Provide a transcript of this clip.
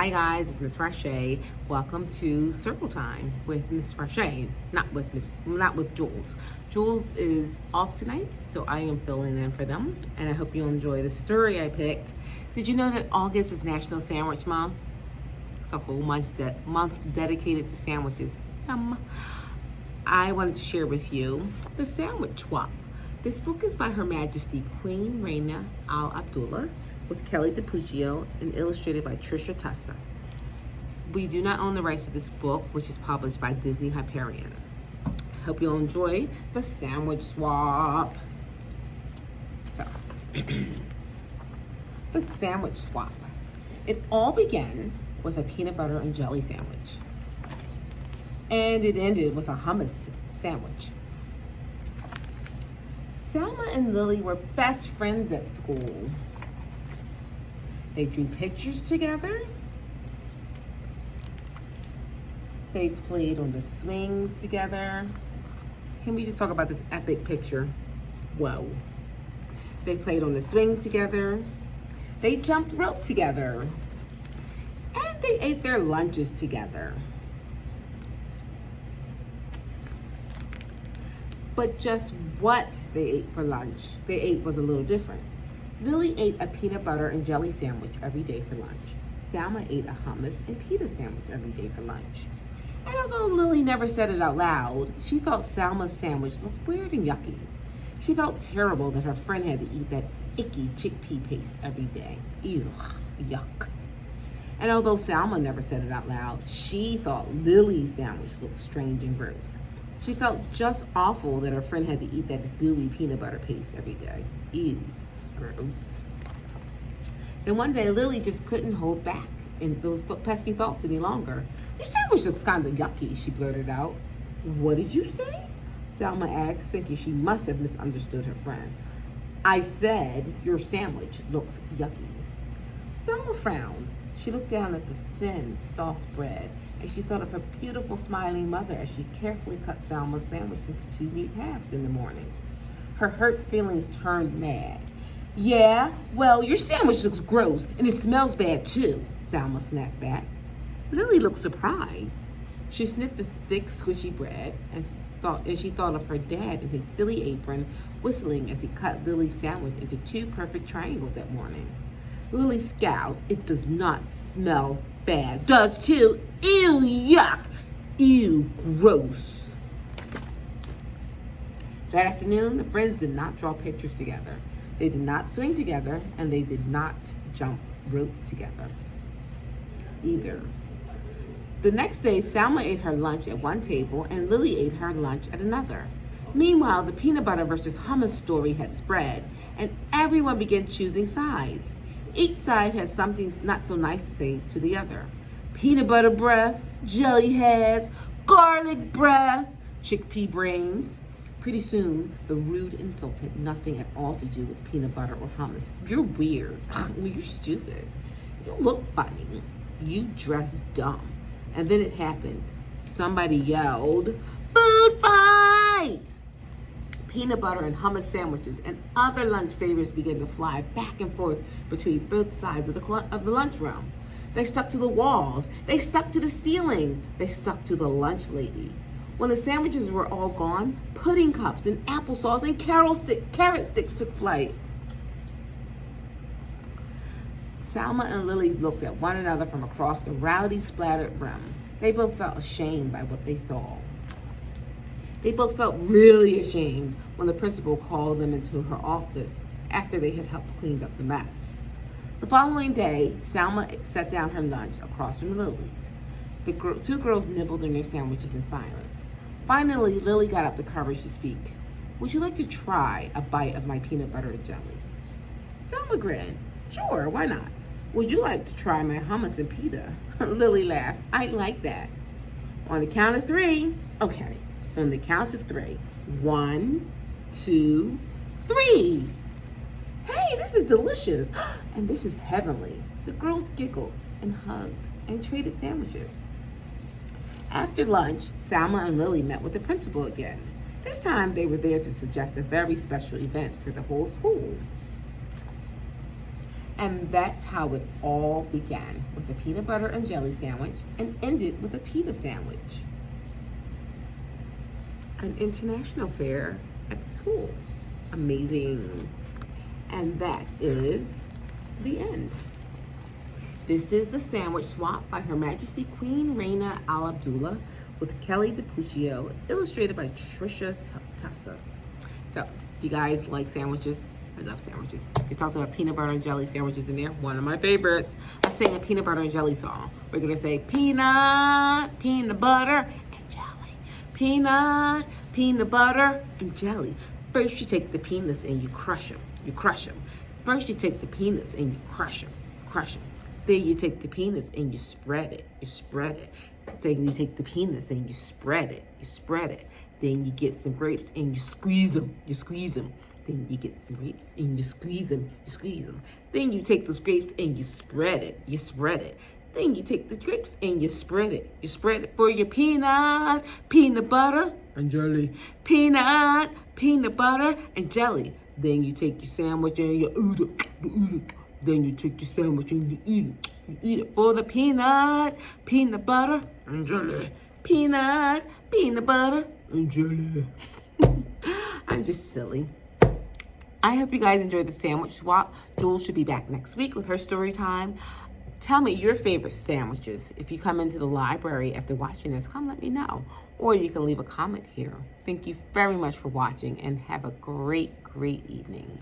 Hi guys, it's Ms Rachee. Welcome to Circle Time with Ms Rachee, not with Jules. Jules is off tonight, so I am filling in for them, and I hope you'll enjoy the story I picked. Did you know that August is National Sandwich Month? It's a whole month dedicated to sandwiches. I wanted to share with you The Sandwich Swap. This book is by Her Majesty Queen Reina Al Abdullah, with Kelly DiPuccio and illustrated by Trisha Tussa. We do not own the rights to this book, which is published by Disney Hyperion. Hope you'll enjoy The Sandwich Swap. So, The Sandwich Swap. It all began with a peanut butter and jelly sandwich. And it ended with a hummus sandwich. Selma and Lily were best friends at school. They drew pictures together. They played on the swings together. Can we just talk about this epic picture? Whoa. They played on the swings together. They jumped rope together. And they ate their lunches together. But just what they ate for lunch, they ate was a little different. Lily ate a peanut butter and jelly sandwich every day for lunch. Selma ate a hummus and pita sandwich every day for lunch. And although Lily never said it out loud, she thought Selma's sandwich looked weird and yucky. She felt terrible that her friend had to eat that icky chickpea paste every day. Ew, yuck. And although Selma never said it out loud, she thought Lily's sandwich looked strange and gross. She felt just awful that her friend had to eat that gooey peanut butter paste every day. Ew. Gross. Then one day, Lily just couldn't hold back in those pesky thoughts any longer. Your sandwich looks kind of yucky, she blurted out. What did you say? Selma asked, thinking she must have misunderstood her friend. I said your sandwich looks yucky. Selma frowned. She looked down at the thin, soft bread, and she thought of her beautiful, smiling mother as she carefully cut Selma's sandwich into 2 neat halves in the morning. Her hurt feelings turned mad. Yeah, well, your sandwich looks gross, and it smells bad, too, Selma snapped back. Lily looked surprised. She sniffed the thick, squishy bread, and she thought of her dad in his silly apron, whistling as he cut Lily's sandwich into 2 perfect triangles that morning. Lily scowled. It does not smell bad. Does, too. Ew, yuck. Ew, gross. That afternoon, the friends did not draw pictures together. They did not swing together, and they did not jump rope together either. The next day, Selma ate her lunch at one table, and Lily ate her lunch at another. Meanwhile, the peanut butter versus hummus story had spread, and everyone began choosing sides. Each side had something not so nice to say to the other. Peanut butter breath, jelly heads, garlic breath, chickpea brains. Pretty soon, the rude insults had nothing at all to do with peanut butter or hummus. You're weird. Well, you're stupid. You don't look funny. You dress dumb. And then it happened. Somebody yelled, "Food fight!" Peanut butter and hummus sandwiches and other lunch favorites began to fly back and forth between both sides of the lunchroom. They stuck to the walls. They stuck to the ceiling. They stuck to the lunch lady. When the sandwiches were all gone, pudding cups and applesauce and carrot sticks took flight. Selma and Lily looked at one another from across the rowdy, splattered room. They both felt ashamed by what they saw. They both felt really ashamed when the principal called them into her office after they had helped clean up the mess. The following day, Selma set down her lunch across from Lily's. The 2 girls nibbled on their sandwiches in silence. Finally, Lily got up the courage to speak. Would you like to try a bite of my peanut butter and jelly? Selma grinned. Sure, why not? Would you like to try my hummus and pita? Lily laughed. I'd like that. On the count of 3. Okay, on the count of 3. 1, 2, 3. Hey, this is delicious. And this is heavenly. The girls giggled and hugged and traded sandwiches. After lunch, Selma and Lily met with the principal again. This time, they were there to suggest a very special event for the whole school. And that's how it all began, with a peanut butter and jelly sandwich and ended with a pita sandwich. An international fair at the school. Amazing. And that is the end. This is the sandwich swap by Her Majesty Queen Reina Al Abdullah with Kelly DiPuccio, illustrated by Trisha Tussa. So, do you guys like sandwiches? I love sandwiches. We talked about peanut butter and jelly sandwiches in there. One of my favorites. Let's sing a peanut butter and jelly song. We're gonna say peanut butter, and jelly. Peanut butter, and jelly. First you take the peanuts and you crush them. First you take the peanuts and you crush them. Then you take the peanuts and you spread it. Then you take the peanuts and you spread it. Then you get some grapes and you squeeze them. Then you get some grapes and you squeeze them. Then you take those grapes and you spread it. Then you take the grapes and you spread it for your peanut butter and jelly. Peanut butter and jelly. Then you take your sandwich and you eat it. Then you take your sandwich and you eat it. You eat it for the peanut butter and jelly. Peanut butter and jelly. I'm just silly. I hope you guys enjoyed the sandwich swap. Jules should be back next week with her story time. Tell me your favorite sandwiches. If you come into the library after watching this, come let me know. Or you can leave a comment here. Thank you very much for watching and have a great evening.